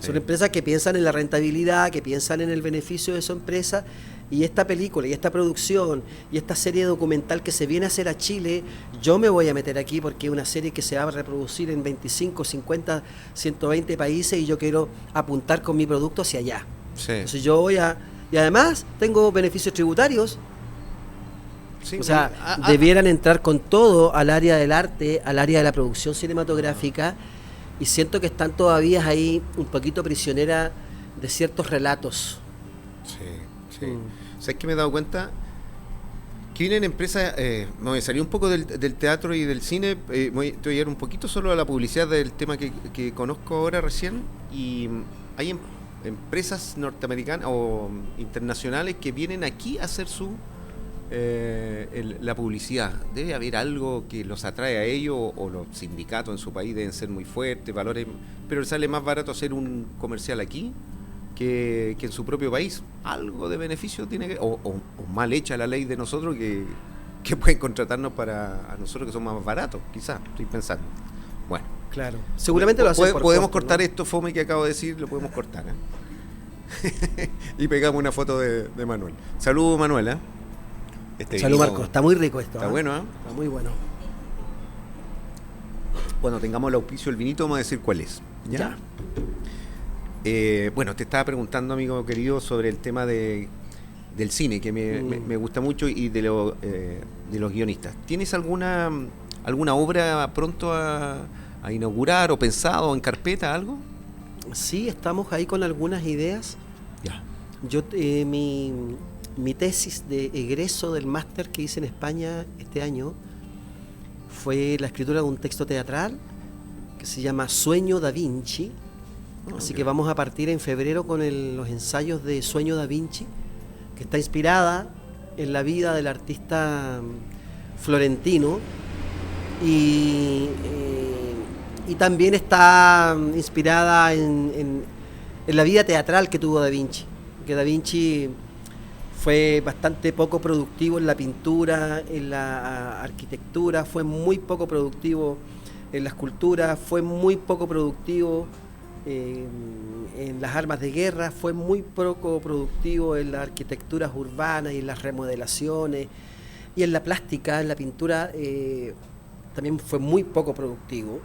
empresas que piensan en la rentabilidad, que piensan en el beneficio de su empresa. Y esta película y esta producción y esta serie documental que se viene a hacer a Chile, yo me voy a meter aquí porque es una serie que se va a reproducir en 25, 50, 120 países y yo quiero apuntar con mi producto hacia allá. Sí. Entonces yo voy a... Y además tengo beneficios tributarios. Sí, o sea, debieran entrar con todo al área del arte, al área de la producción cinematográfica, y siento que están todavía ahí un poquito prisioneras de ciertos relatos. Sí. ¿Sabes qué me he dado cuenta? Que vienen empresas, me salí un poco del teatro y del cine, te voy a ir un poquito solo a la publicidad del tema que conozco ahora recién, y hay empresas norteamericanas o internacionales que vienen aquí a hacer la publicidad. Debe haber algo que los atrae a ellos, o los sindicatos en su país deben ser muy fuertes, valores, pero les sale más barato hacer un comercial aquí que en su propio país. Algo de beneficio tiene que, o mal hecha la ley de nosotros que pueden contratarnos para a nosotros que somos más baratos, quizás, estoy pensando. Bueno, claro, seguramente lo hacen por podemos costo, cortar, ¿no? Esto fome que acabo de decir, lo podemos cortar, y pegamos una foto de Manuel. Saludos, Manuel. Salud, Marco, está muy rico esto. Está bueno, Está muy bueno. Cuando tengamos el auspicio del vinito vamos a decir cuál es. ¿Ya? Bueno, te estaba preguntando, amigo querido, sobre el tema del cine, que me gusta mucho, y de los guionistas. ¿Tienes alguna obra pronto a inaugurar, o pensado, en carpeta, algo? Sí, estamos ahí con algunas ideas. Ya. Yo mi tesis de egreso del máster que hice en España este año fue la escritura de un texto teatral que se llama Sueño Da Vinci. Así que vamos a partir en febrero con los ensayos de Sueño Da Vinci, que está inspirada en la vida del artista florentino y también está inspirada en la vida teatral que tuvo Da Vinci. Que Da Vinci fue bastante poco productivo en la pintura, en la arquitectura, fue muy poco productivo en la escultura, fue muy poco productivo en las armas de guerra, fue muy poco productivo en las arquitecturas urbanas y en las remodelaciones, y en la plástica, en la pintura también fue muy poco productivo,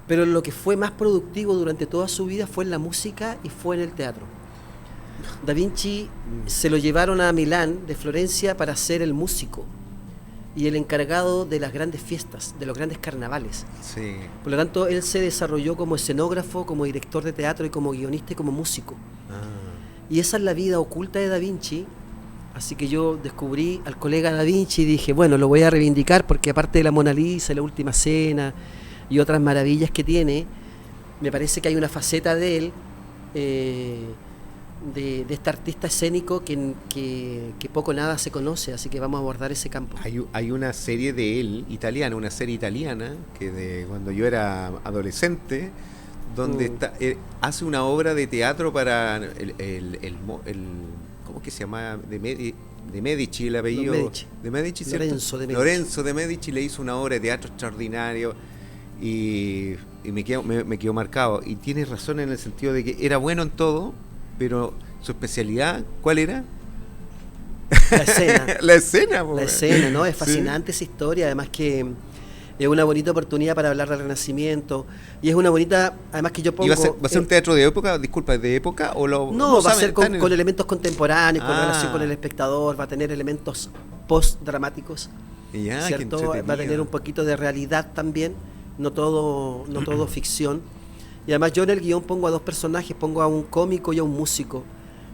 pero lo que fue más productivo durante toda su vida fue en la música y fue en el teatro. Da Vinci se lo llevaron a Milán de Florencia para ser el músico y el encargado de las grandes fiestas, de los grandes carnavales. Sí. Por lo tanto, él se desarrolló como escenógrafo, como director de teatro y como guionista y como músico. Y esa es la vida oculta de Da Vinci, Así que yo descubrí al colega Da Vinci y dije, bueno, lo voy a reivindicar porque aparte de la Mona Lisa, la Última Cena y otras maravillas que tiene, me parece que hay una faceta de él, de este artista escénico que poco nada se conoce, así que vamos a abordar ese campo. Hay una serie de él, italiana, una serie italiana, que de cuando yo era adolescente, donde hace una obra de teatro para ¿cómo que se llama? De Medici, el apellido. De Medici, ¿cierto? Lorenzo de Medici le hizo una obra de teatro extraordinario y me quedó marcado. Y tiene razón en el sentido de que era bueno en todo, pero su especialidad, ¿cuál era? La escena. La escena, La escena, ¿no? Es fascinante esa historia, además que es una bonita oportunidad para hablar del Renacimiento y es una bonita, además que yo pongo... ¿Y va a ser un teatro de época? Disculpa, ¿de época? ¿O no va a ser con elementos contemporáneos, con relación con el espectador, va a tener elementos post-dramáticos, ¿cierto? Va a tener un poquito de realidad también, no todo ficción. Y además yo en el guión pongo a dos personajes, pongo a un cómico y a un músico.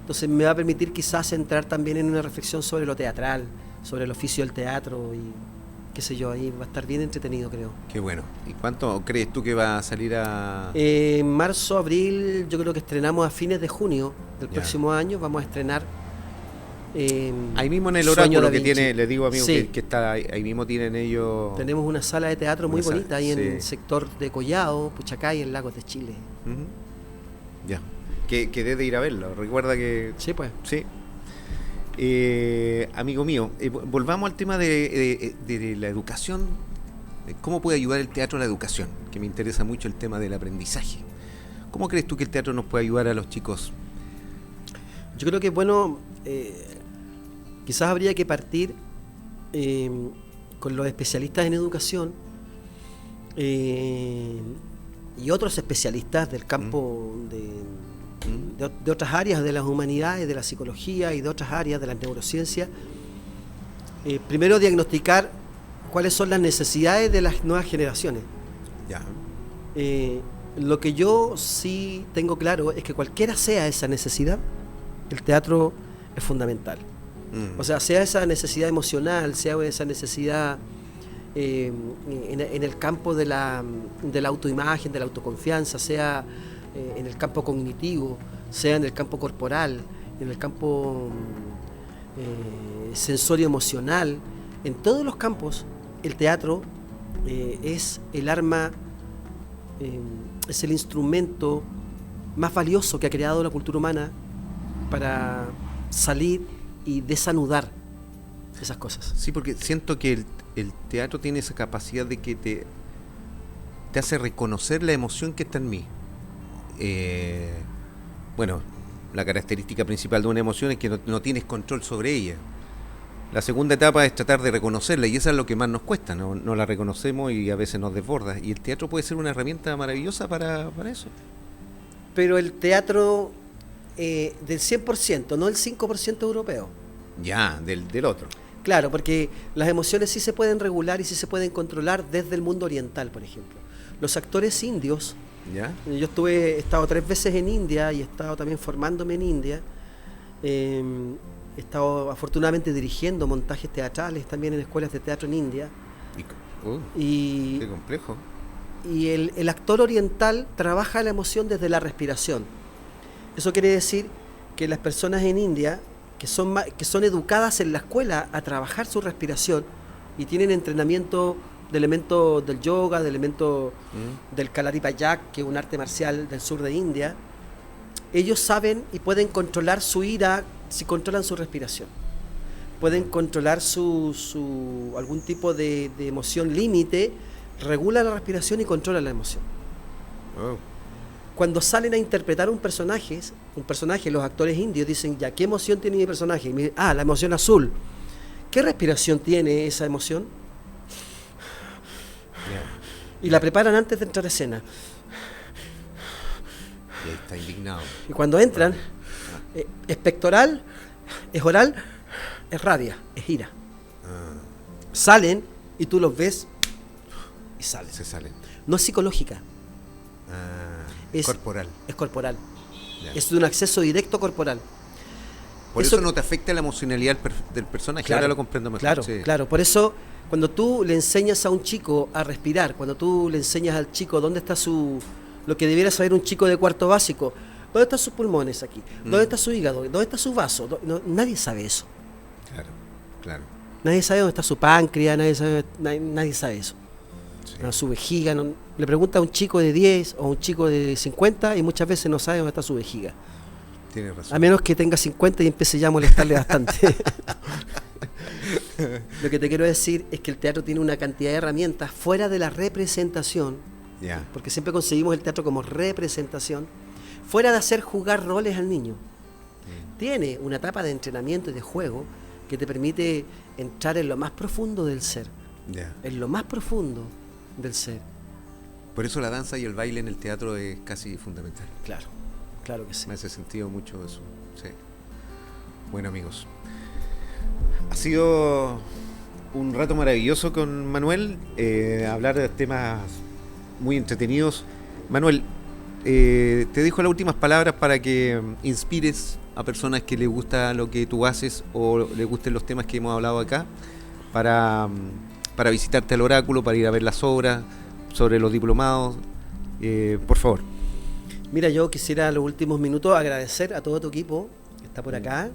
Entonces me va a permitir quizás entrar también en una reflexión sobre lo teatral, sobre el oficio del teatro y qué sé yo, ahí va a estar bien entretenido, creo. Qué bueno. ¿Y cuánto crees tú que va a salir a...? Marzo, abril, yo creo que estrenamos a fines de junio del próximo año, vamos a estrenar... ahí mismo en el oráculo que tiene, les digo amigo, que está ahí mismo tienen ellos... Tenemos una sala de teatro muy bonita ahí en el sector de Collado, Puchacay, en Lagos de Chile. Ya, que debe ir a verlo, recuerda que... Sí, pues. Sí. Amigo mío, volvamos al tema de la educación. ¿Cómo puede ayudar el teatro a la educación? Que me interesa mucho el tema del aprendizaje. ¿Cómo crees tú que el teatro nos puede ayudar a los chicos? Yo creo que, bueno, quizás habría que partir con los especialistas en educación y otros especialistas del campo de otras áreas de las humanidades, de la psicología y de otras áreas de las neurociencias. Primero diagnosticar cuáles son las necesidades de las nuevas generaciones. Ya. Lo que yo sí tengo claro es que cualquiera sea esa necesidad, el teatro es fundamental. O sea esa necesidad emocional, sea esa necesidad en el campo de la autoimagen, de la autoconfianza, sea en el campo cognitivo, sea en el campo corporal, en el campo sensorio emocional, en todos los campos el teatro es el arma, es el instrumento más valioso que ha creado la cultura humana para salir y desanudar esas cosas. Sí, porque siento que el teatro tiene esa capacidad de que te hace reconocer la emoción que está en mí. Bueno, la característica principal de una emoción es que no tienes control sobre ella. La segunda etapa es tratar de reconocerla y eso es lo que más nos cuesta, no la reconocemos y a veces nos desborda. Y el teatro puede ser una herramienta maravillosa para eso. Pero el teatro del 100%, no el 5% europeo. Ya, del otro. Claro, porque las emociones sí se pueden regular y sí se pueden controlar desde el mundo oriental, por ejemplo. Los actores indios, ¿ya? Yo he estado 3 veces en India y he estado también formándome en India. He estado afortunadamente dirigiendo montajes teatrales también en escuelas de teatro en India. Qué complejo. Y el actor oriental trabaja la emoción desde la respiración. Eso quiere decir que las personas en India que son educadas en la escuela a trabajar su respiración y tienen entrenamiento de elementos del yoga, de elementos del Kalaripayak, que es un arte marcial del sur de India, ellos saben y pueden controlar su ira si controlan su respiración. Pueden controlar algún tipo de emoción límite, regulan la respiración y controlan la emoción. Oh. Cuando salen a interpretar un personaje, los actores indios dicen, ya, ¿qué emoción tiene mi personaje? Y me dicen, la emoción azul. ¿Qué respiración tiene esa emoción? Yeah. Y la preparan antes de entrar a escena. Y ahí está indignado. Y cuando entran, es pectoral, es oral, es rabia, es ira. Salen y tú los ves y salen. Se salen. No es psicológica. Es corporal. Es corporal. Yeah. Es de un acceso directo corporal. Por eso no te afecta la emocionalidad del personaje. Claro, ahora lo comprendo mejor. Claro, sí. claro. Por eso, cuando tú le enseñas a un chico a respirar, cuando tú le enseñas al chico dónde está lo que debiera saber un chico de cuarto básico, dónde están sus pulmones aquí, dónde está su hígado, dónde está su vaso, nadie sabe eso. Claro. Nadie sabe dónde está su páncreas, nadie sabe eso. Sí. Su vejiga, le pregunta a un chico de 10 o a un chico de 50 y muchas veces no sabe dónde está su vejiga. Tienes razón. A menos que tenga 50 y empiece ya a molestarle bastante. Lo que te quiero decir es que el teatro tiene una cantidad de herramientas fuera de la representación, porque siempre concebimos el teatro como representación, fuera de hacer jugar roles al niño. Tiene una etapa de entrenamiento y de juego que te permite entrar en lo más profundo del ser. En lo más profundo del ser. Por eso la danza y el baile en el teatro es casi fundamental. Claro que sí. Me hace sentido mucho eso. Sí. Bueno, amigos, ha sido un rato maravilloso con Manuel, hablar de temas muy entretenidos. Manuel, te dejo las últimas palabras para que inspires a personas que les gusta lo que tú haces o les gusten los temas que hemos hablado acá, para visitarte al oráculo, para ir a ver las obras, sobre los diplomados. Por favor. Mira, yo quisiera los últimos minutos agradecer a todo tu equipo que está por acá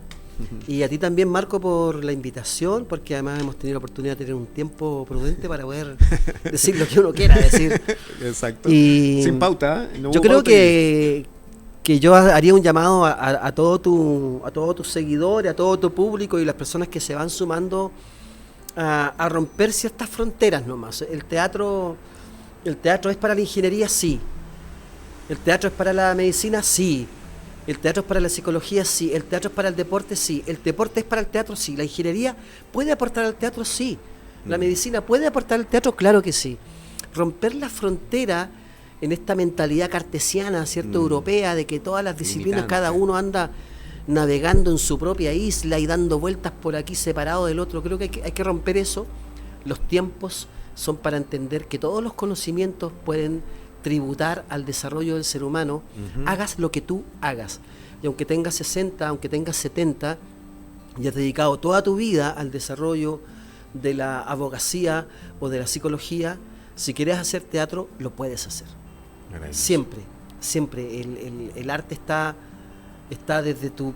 y a ti también, Marco, por la invitación, porque además hemos tenido la oportunidad de tener un tiempo prudente para poder decir lo que uno quiera decir. Exacto. Y sin pauta. No yo creo que yo haría un llamado a todos tus seguidores, a todo tu público y las personas que se van sumando a romper ciertas fronteras nomás. El teatro es para la ingeniería, sí. El teatro es para la medicina, sí. El teatro es para la psicología, sí. El teatro es para el deporte, sí. El deporte es para el teatro, sí. La ingeniería puede aportar al teatro, sí. La medicina puede aportar al teatro, claro que sí. Romper la frontera en esta mentalidad cartesiana, ¿cierto? Europea, de que todas las disciplinas, cada uno anda navegando en su propia isla y dando vueltas por aquí separado del otro. Creo que hay que romper eso. Los tiempos son para entender que todos los conocimientos pueden tributar al desarrollo del ser humano, hagas lo que tú hagas. Y aunque tengas 60, aunque tengas 70, y has dedicado toda tu vida al desarrollo de la abogacía o de la psicología, si quieres hacer teatro, lo puedes hacer. Siempre. El arte está desde tu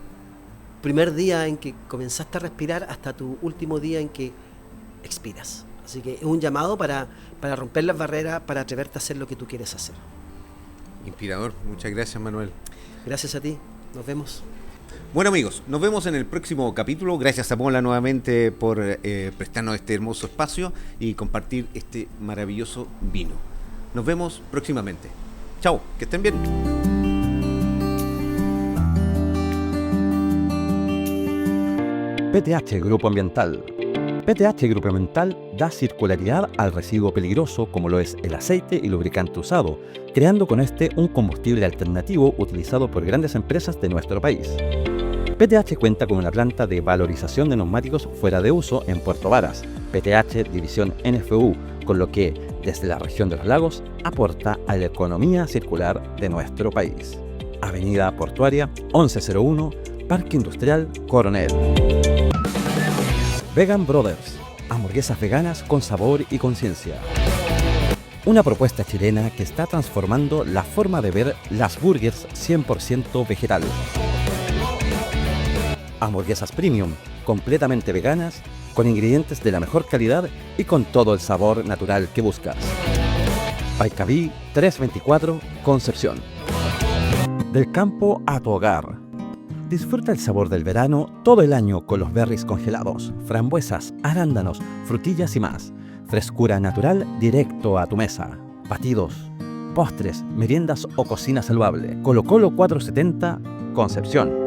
primer día en que comenzaste a respirar hasta tu último día en que expiras. Así que es un llamado para romper las barreras, para atreverte a hacer lo que tú quieres hacer. Inspirador. Muchas gracias, Manuel. Gracias a ti. Nos vemos. Bueno, amigos, nos vemos en el próximo capítulo. Gracias a Mola nuevamente por prestarnos este hermoso espacio y compartir este maravilloso vino. Nos vemos próximamente. Chao, que estén bien. PTH Grupo Ambiental. PTH Grupo Ambiental da circularidad al residuo peligroso como lo es el aceite y lubricante usado, creando con este un combustible alternativo utilizado por grandes empresas de nuestro país. PTH cuenta con una planta de valorización de neumáticos fuera de uso en Puerto Varas, PTH División NFU, con lo que, desde la región de los lagos, aporta a la economía circular de nuestro país. Avenida Portuaria 1101, Parque Industrial Coronel. Vegan Brothers, hamburguesas veganas con sabor y conciencia. Una propuesta chilena que está transformando la forma de ver las burgers 100% vegetales. Hamburguesas premium, completamente veganas, con ingredientes de la mejor calidad y con todo el sabor natural que buscas. Paicaví 324, Concepción. Del campo a tu hogar. Disfruta el sabor del verano todo el año con los berries congelados, frambuesas, arándanos, frutillas y más. Frescura natural directo a tu mesa. Batidos, postres, meriendas o cocina saludable. Colo Colo 470, Concepción.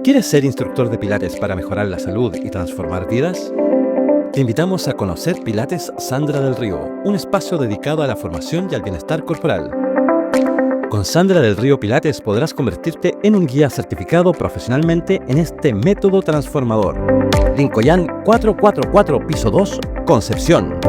¿Quieres ser instructor de Pilates para mejorar la salud y transformar vidas? Te invitamos a conocer Pilates Sandra del Río, un espacio dedicado a la formación y al bienestar corporal. Con Sandra del Río Pilates podrás convertirte en un guía certificado profesionalmente en este método transformador. Lincoln 444, piso 2, Concepción.